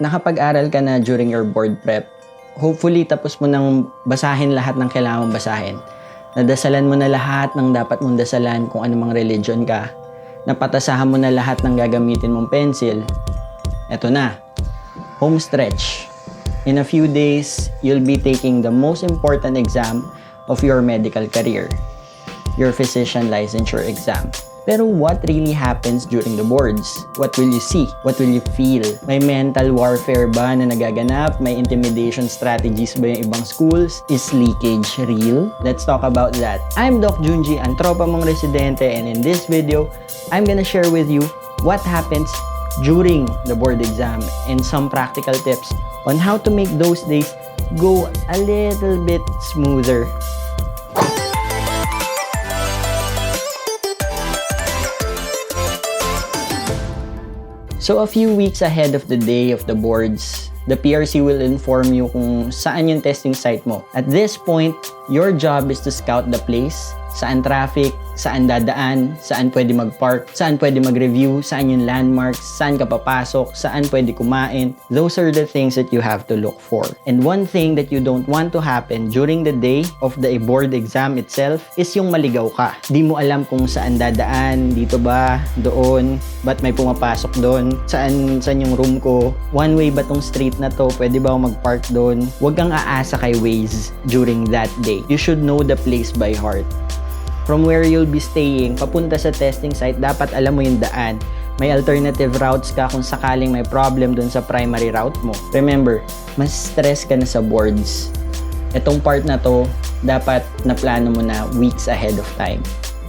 nakapag-aral ka na during your board prep. Hopefully, tapos mo nang basahin lahat ng kailangan mong basahin. Nadasalan mo na lahat ng dapat mong dasalan kung anumang religion ka. Napatasahan mo na lahat ng gagamitin mong pencil. Eto na, home stretch. In a few days, you'll be taking the most important exam of your medical career, your Physician Licensure Exam. Pero what really happens during the boards? What will you see? What will you feel? May mental warfare ba na nagaganap? May intimidation strategies ba yung ibang schools? Is leakage real? Let's talk about that. I'm Doc Junji, ang tropa mong residente, and in this video, I'm gonna share with you what happens during the board exam and some practical tips on how to make those days go a little bit smoother. So a few weeks ahead of the day of the boards, the PRC will inform you kung saan yung testing site mo. At this point, your job is to scout the place, saan traffic, saan dadaan, saan pwede mag-park, saan pwede mag-review, saan yung landmarks, saan ka papasok, saan pwede kumain. Those are the things that you have to look for. And one thing that you don't want to happen during the day of the board exam itself is yung maligaw ka. Di mo alam kung saan dadaan, dito ba, doon, ba't may pumapasok doon, saan yung room ko, one way ba tong street na to, pwede ba ako mag-park doon. Huwag kang aasa kay Waze during that day. You should know the place by heart. From where you'll be staying, papunta sa testing site, dapat alam mo yung daan. May alternative routes ka kung sakaling may problem dun sa primary route mo. Remember, mas stress ka na sa boards. Itong part na to, dapat na plano mo na weeks ahead of time,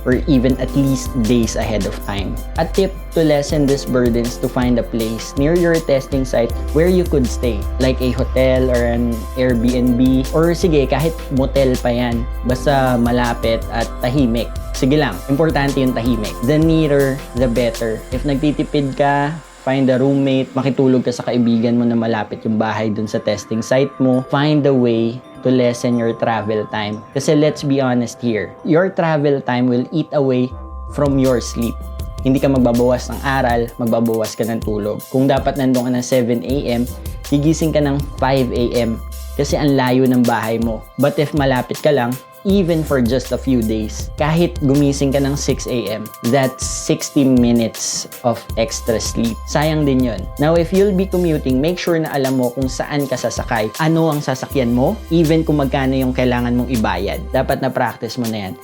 or even at least days ahead of time. A tip to lessen these burdens to find a place near your testing site where you could stay, like a hotel or an Airbnb, or sige, kahit motel pa yan, basta malapit at tahimik. Sige lang, importante yung tahimik. The nearer, the better. If nagtitipid ka, find a roommate, makitulog ka sa kaibigan mo na malapit yung bahay dun sa testing site mo. Find a way to lessen your travel time. Kasi let's be honest here, your travel time will eat away from your sleep. Hindi ka magbabawas ng aral, magbabawas ka ng tulog. Kung dapat nandun ka ng 7 a.m., gigising ka ng 5 a.m. kasi ang layo ng bahay mo. But if malapit ka lang, even for just a few days, kahit gumising ka ng 6 a.m., that's 60 minutes of extra sleep. Sayang din yun. Now, if you'll be commuting, make sure na alam mo kung saan ka sasakay, ano ang sasakyan mo, even kung magkano yung kailangan mong ibayad. Dapat na practice mo na yan.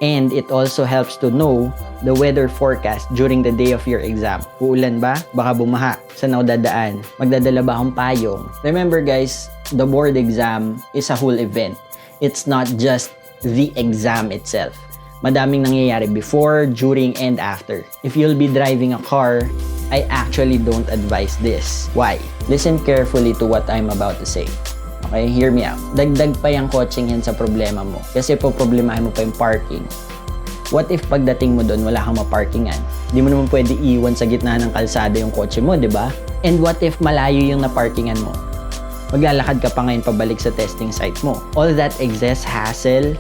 And it also helps to know the weather forecast during the day of your exam. Uulan ba? Baka bumaha. Saan ako dadaan? Magdadala ba akong payong? Remember guys, the board exam is a whole event. It's not just the exam itself. Madaming nangyayari before, during, and after. If you'll be driving a car, I actually don't advise this. Why? Listen carefully to what I'm about to say. Okay, hear me out. Dagdag pa yung coaching yan sa problema mo. Kasi poproblemahin mo pa yung parking. What if pagdating mo doon, wala kang maparkingan? Di mo naman pwede iwan sa gitna ng kalsada yung kotse mo, di ba? And what if malayo yung naparkingan mo? Maglalakad ka pa ngayon pabalik sa testing site mo. All that excess hassle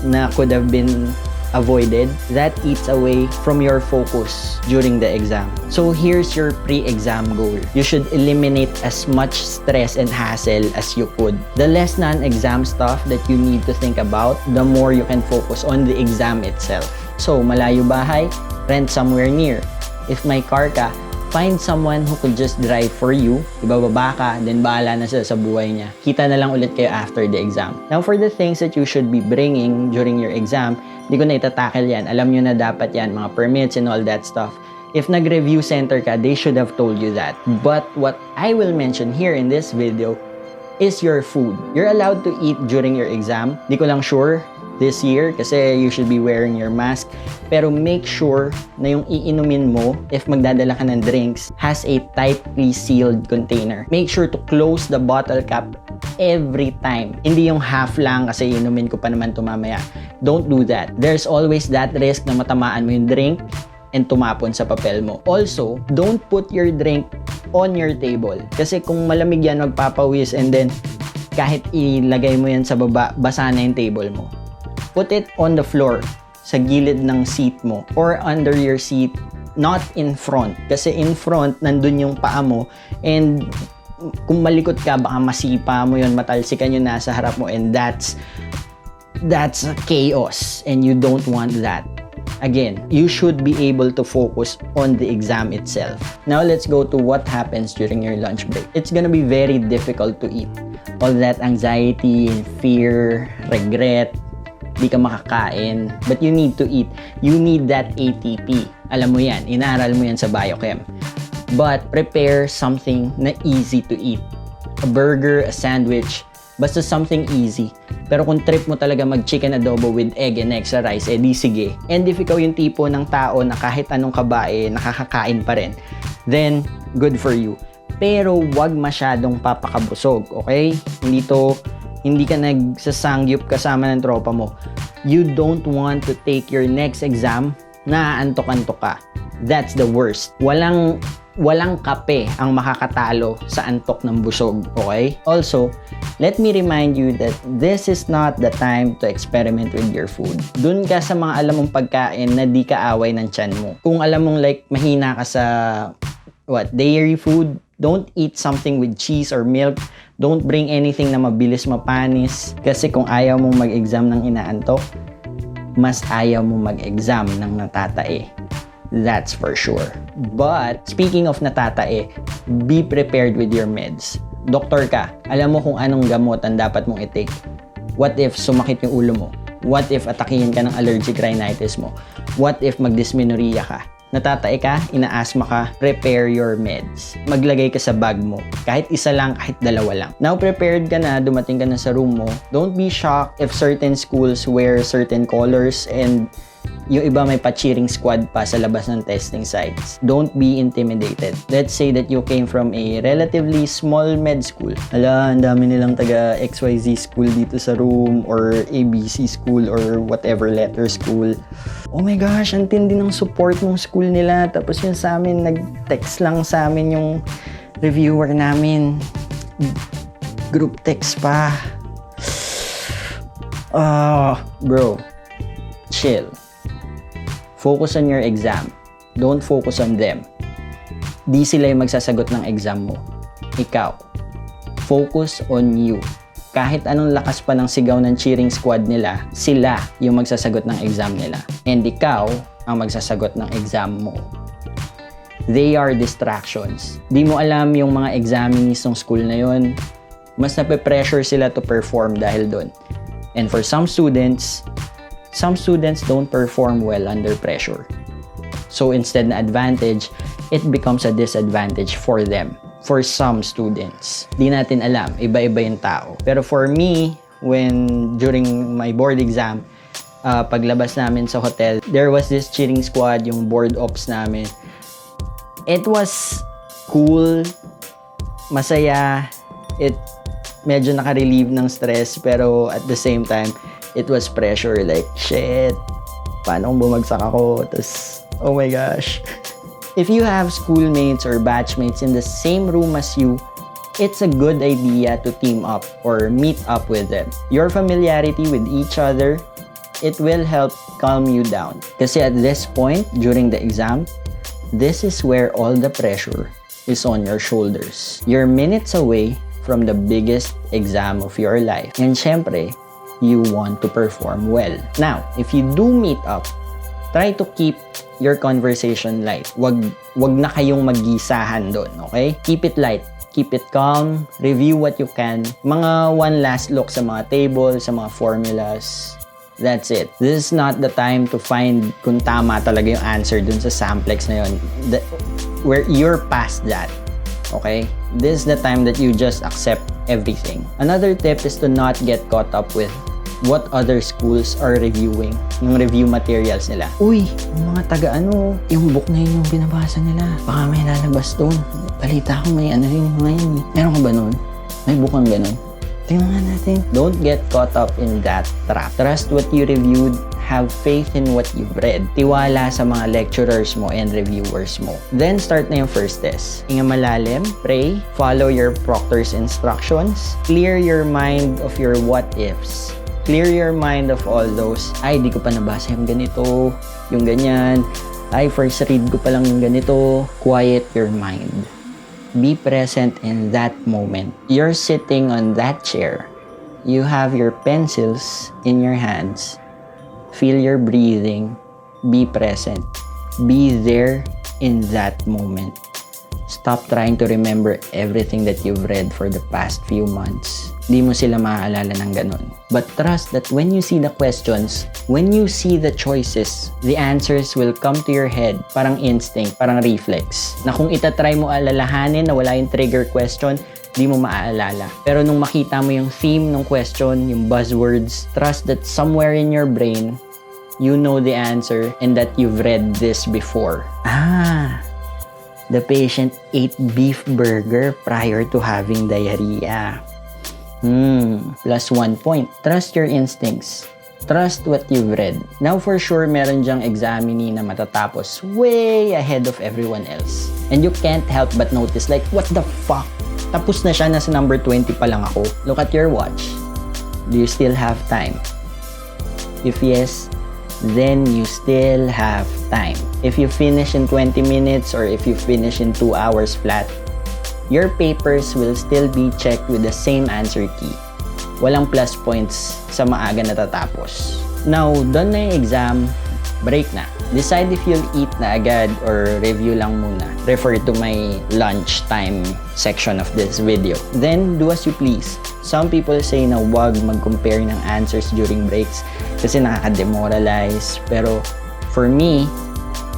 na could have been avoided, that eats away from your focus during the exam. So here's your pre-exam goal. You should eliminate as much stress and hassle as you could. The less non-exam stuff that you need to think about, the more you can focus on the exam itself. So malayo bahay, rent somewhere near. If may car ka, find someone who could just drive for you. Ibababa ka, then bahala na sila sa buhay niya. Kita na lang ulit kayo after the exam. Now, for the things that you should be bringing during your exam, di ko na itatackle yan. Alam nyo na dapat yan, mga permits and all that stuff. If nag-review center ka, they should have told you that. But what I will mention here in this video is your food. You're allowed to eat during your exam. Di ko lang sure this year kasi you should be wearing your mask. Pero make sure na yung iinumin mo, if magdadala ka ng drinks, has a tightly sealed container. Make sure to close the bottle cap every time. Hindi yung half lang kasi inumin ko pa naman ito mamaya. Don't do that. There's always that risk na matamaan mo yung drink and tumapon sa papel mo. Also, don't put your drink on your table. Kasi kung malamig yan, magpapawis and then kahit ilagay mo yan sa baba, basa na yung table mo. Put it on the floor, sa gilid ng seat mo, or under your seat, not in front. Kasi in front, nandun yung paa mo, and kung malikot ka, baka masipa mo yun, matalsikan yung nasa harap mo, and that's chaos, and you don't want that. Again, you should be able to focus on the exam itself. Now, let's go to what happens during your lunch break. It's gonna be very difficult to eat. All that anxiety, fear, regret, di ka makakain, but you need to eat. You need that ATP. Alam mo yan, inaral mo yan sa biochem. But prepare something na easy to eat. A burger, a sandwich, basta something easy. Pero kung trip mo talaga mag-chicken adobo with egg and extra rice, eh di sige. And if ikaw yung tipo ng tao na kahit anong kaba eh nakakakain pa rin, then good for you. Pero wag masyadong papakabusog, okay? Hindi ka nagsasangyup kasama ng tropa mo. You don't want to take your next exam na antok-antok ka. That's the worst. Walang kape ang makakatalo sa antok ng busog, okay? Also, let me remind you that this is not the time to experiment with your food. Dun ka sa mga alam mong pagkain na di kaaway ng tiyan mo. Kung alam mong like mahina ka sa dairy food, don't eat something with cheese or milk. Don't bring anything na mabilis mapanis. Kasi kung ayaw mong mag-exam ng inaantok, mas ayaw mong mag-exam ng natatae. That's for sure. But, speaking of natatae, be prepared with your meds. Doktor ka, alam mo kung anong gamot ang dapat mong i-take. What if sumakit yung ulo mo? What if atakihin ka ng allergic rhinitis mo? What if magdysmenorrhea ka? Natatae ka, ina-asthma ka, prepare your meds. Maglagay ka sa bag mo. Kahit isa lang, kahit dalawa lang. Now, prepared ka na, dumating ka na sa room mo. Don't be shocked if certain schools wear certain colors and yung iba may pa-cheering squad pa sa labas ng testing sites. Don't be intimidated. Let's say that you came from a relatively small med school. Ala, ang dami nilang taga XYZ school dito sa room, or ABC school, or whatever letter school. Oh my gosh, ang tindi ng support ng school nila. Tapos yun sa amin, nag-text lang sa amin yung reviewer namin. Group text pa. Bro, chill. Focus on your exam. Don't focus on them. Di sila yung magsasagot ng exam mo. Ikaw. Focus on you. Kahit anong lakas pa ng sigaw ng cheering squad nila, sila yung magsasagot ng exam nila. And ikaw ang magsasagot ng exam mo. They are distractions. Di mo alam yung mga examinees ng school na yun. Mas nape-pressure sila to perform dahil doon. And for some students don't perform well under pressure. So instead na advantage, it becomes a disadvantage for them. For some students. Di natin alam, iba-iba yung tao. Pero for me, during my board exam, paglabas namin sa hotel, there was this cheering squad, yung board ops namin. It was cool, masaya, it medyo naka-relieve ng stress, pero at the same time, it was pressure, like, shit, paano kung bumagsak ako? Tapos, oh my gosh. If you have schoolmates or batchmates in the same room as you, it's a good idea to team up or meet up with them. Your familiarity with each other, it will help calm you down. Kasi at this point, during the exam, this is where all the pressure is on your shoulders. You're minutes away from the biggest exam of your life. And syempre, you want to perform well. Now, if you do meet up, try to keep your conversation light. Wag na kayong maggisahan doon, okay? Keep it light. Keep it calm. Review what you can. Mga one last look sa mga tables, sa mga formulas. That's it. This is not the time to find kung tama talaga yung answer dun sa samplex na yun. Where you're past that. Okay? This is the time that you just accept everything. Another tip is to not get caught up with what other schools are reviewing, yung review materials nila. Uy, yung mga yung book na yun yung binabasa nila. Baka may lalabas doon. Balita ko may rin ngayon. Meron ka ba nun? May book ang ganun. Tingnan nga natin. Don't get caught up in that trap. Trust what you reviewed. Have faith in what you've read. Tiwala sa mga lecturers mo and reviewers mo. Then, start na yung first test. Hinga malalim, pray, follow your proctor's instructions, clear your mind of your what-ifs. Clear your mind of all those, ay, di ko pa nabasa yung ganito, yung ganyan, ay, first read ko pa lang yung ganito. Quiet your mind. Be present in that moment. You're sitting on that chair. You have your pencils in your hands. Feel your breathing. Be present. Be there in that moment. Stop trying to remember everything that you've read for the past few months. Di mo sila maaalala ng ganun. But trust that when you see the questions, when you see the choices, the answers will come to your head parang instinct, parang reflex. Na kung itatry mo alalahanin na wala yung trigger question, di mo maaalala. Pero nung makita mo yung theme ng question, yung buzzwords, trust that somewhere in your brain, you know the answer and that you've read this before. The patient ate beef burger prior to having diarrhea. Plus 1 point. Trust your instincts. Trust what you've read. Now for sure, meron dyang examinee na matatapos way ahead of everyone else. And you can't help but notice like, what the fuck? Tapos na siya, nasa number 20 pa lang ako. Look at your watch. Do you still have time? If yes, then you still have time. If you finish in 20 minutes or if you finish in 2 hours flat, your papers will still be checked with the same answer key. Walang plus points sa maaga natatapos. Now, done na yung exam, break na. Decide if you'll eat na agad or review lang muna. Refer to my lunchtime section of this video. Then, do as you please. Some people say na wag mag-compare ng answers during breaks kasi nakaka-demoralize. Pero, for me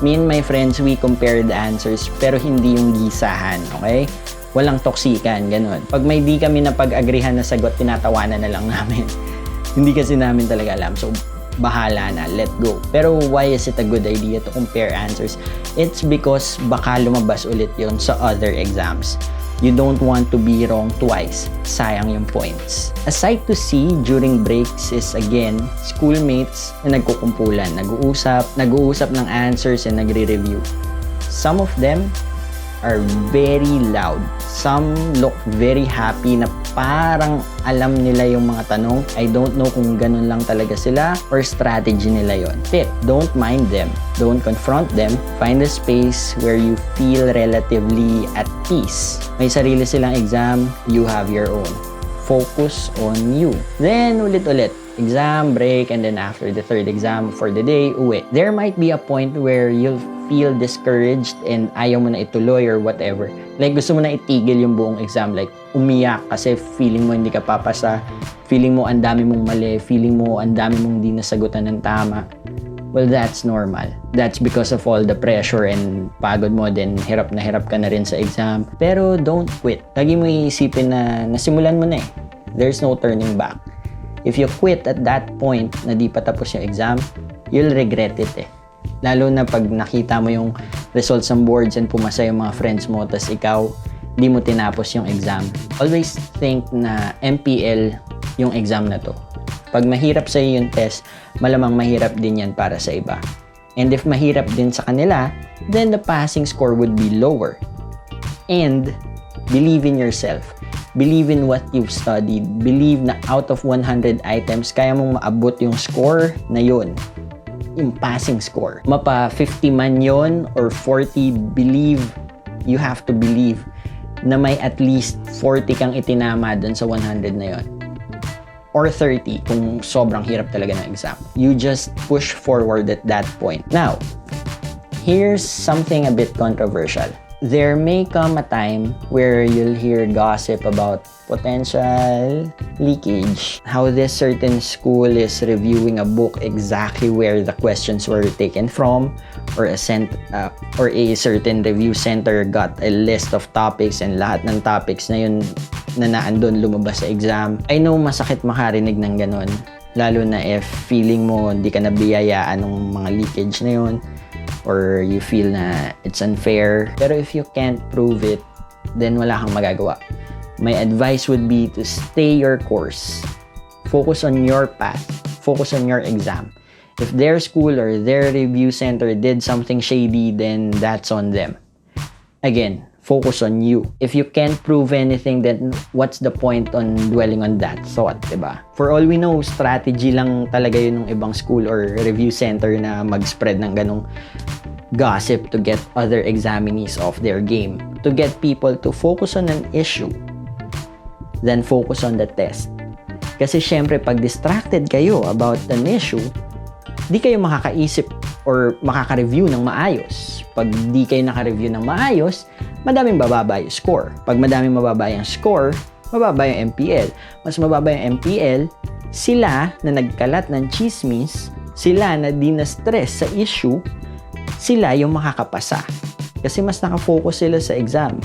and my friends, we compare the answers pero hindi yung gisahan, okay? Walang toksikan, ganun. Pag may di kami na pag-agrihan na sagot, tinatawanan na lang namin. Hindi kasi namin talaga alam. So, bahala na, let go. Pero why is it a good idea to compare answers? It's because baka lumabas ulit yon sa other exams. You don't want to be wrong twice. Sayang yung points. A sight to see during breaks is again, schoolmates na nagkukumpulan, nag-uusap ng answers and nagre-review. Some of them are very loud. Some look very happy na parang alam nila yung mga tanong. I don't know kung ganun lang talaga sila or strategy nila yon. Tip, don't mind them. Don't confront them. Find a space where you feel relatively at peace. May sarili silang exam, you have your own. Focus on you. Then, ulit-ulit. Exam, break, and then after the third exam for the day, uwi. There might be a point where you'll feel discouraged and ayaw mo na ituloy or whatever. Like, gusto mo na itigil yung buong exam. Like, umiyak kasi feeling mo hindi ka papasa. Feeling mo ang dami mong mali. Feeling mo ang dami mong di nasagutan ng tama. Well, that's normal. That's because of all the pressure and pagod mo. Then, hirap ka na rin sa exam. Pero, don't quit. Lagi mo iisipin na nasimulan mo na eh. There's no turning back. If you quit at that point na di pa tapos yung exam, you'll regret it eh. Lalo na pag nakita mo yung results ng boards and pumasa yung mga friends mo, tas ikaw, di mo tinapos yung exam. Always think na MPL yung exam na to. Pag mahirap sa'yo yung test, malamang mahirap din yan para sa iba. And if mahirap din sa kanila, then the passing score would be lower. And believe in yourself. Believe in what you've studied. Believe na out of 100 items, kaya mong maabot yung score na yun. Yung passing score. Mapa 50 man yon or 40, you have to believe na may at least 40 kang itinama dun sa 100 na yon. Or 30 kung sobrang hirap talaga ng exam. You just push forward at that point. Now, here's something a bit controversial. There may come a time where you'll hear gossip about potential leakage. How this certain school is reviewing a book exactly where the questions were taken from, or a certain review center got a list of topics and lahat ng topics na yun na naandun lumabas sa exam. I know masakit makarinig ng ganun, lalo na if feeling mo hindi ka nabiyayaan ng mga leakage na yun, or you feel na it's unfair. Pero if you can't prove it, then wala kang magagawa. My advice would be to stay your course. Focus on your path. Focus on your exam. If their school or their review center did something shady, then that's on them. Again, focus on you. If you can't prove anything, then what's the point on dwelling on that thought, diba? For all we know, strategy lang talaga yun ng ibang school or review center na mag-spread ng ganong gossip to get other examinees off their game. To get people to focus on an issue, then focus on the test. Kasi syempre, pag distracted kayo about an issue, di kayo makakaisip or makaka-review ng maayos. Pag di kayo naka-review ng maayos, madaming bababa yung score. Pag madaming mababa yung score, mababa yung MPL. Mas mababa yung MPL, sila na nagkalat ng chismis, sila na di na-stress sa issue, sila yung makakapasa. Kasi mas nakafocus sila sa exam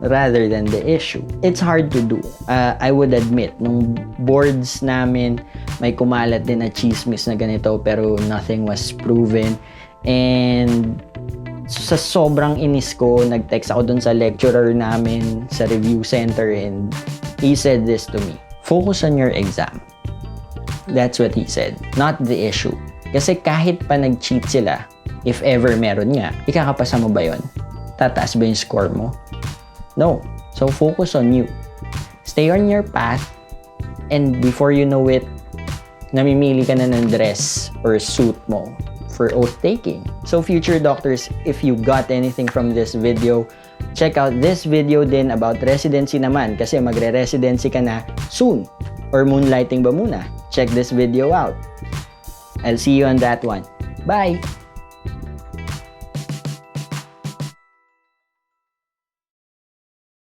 rather than the issue. It's hard to do. I would admit, nung boards namin, may kumalat din na chismis na ganito pero nothing was proven. And sa sobrang inis ko, nag-text ako dun sa lecturer namin sa review center and he said this to me: focus on your exam. That's what he said, not the issue. Kasi kahit pa nag-cheat sila, if ever meron nga, ikakapasa mo ba yun? Tataas ba yung score mo? No. So focus on you. Stay on your path, and before you know it, namimili ka na ng dress or suit mo for oath taking. So future doctors, if you got anything from this video, check out this video din about residency naman kasi magre-residency ka na soon. Or moonlighting ba muna? Check this video out. I'll see you on that one. Bye!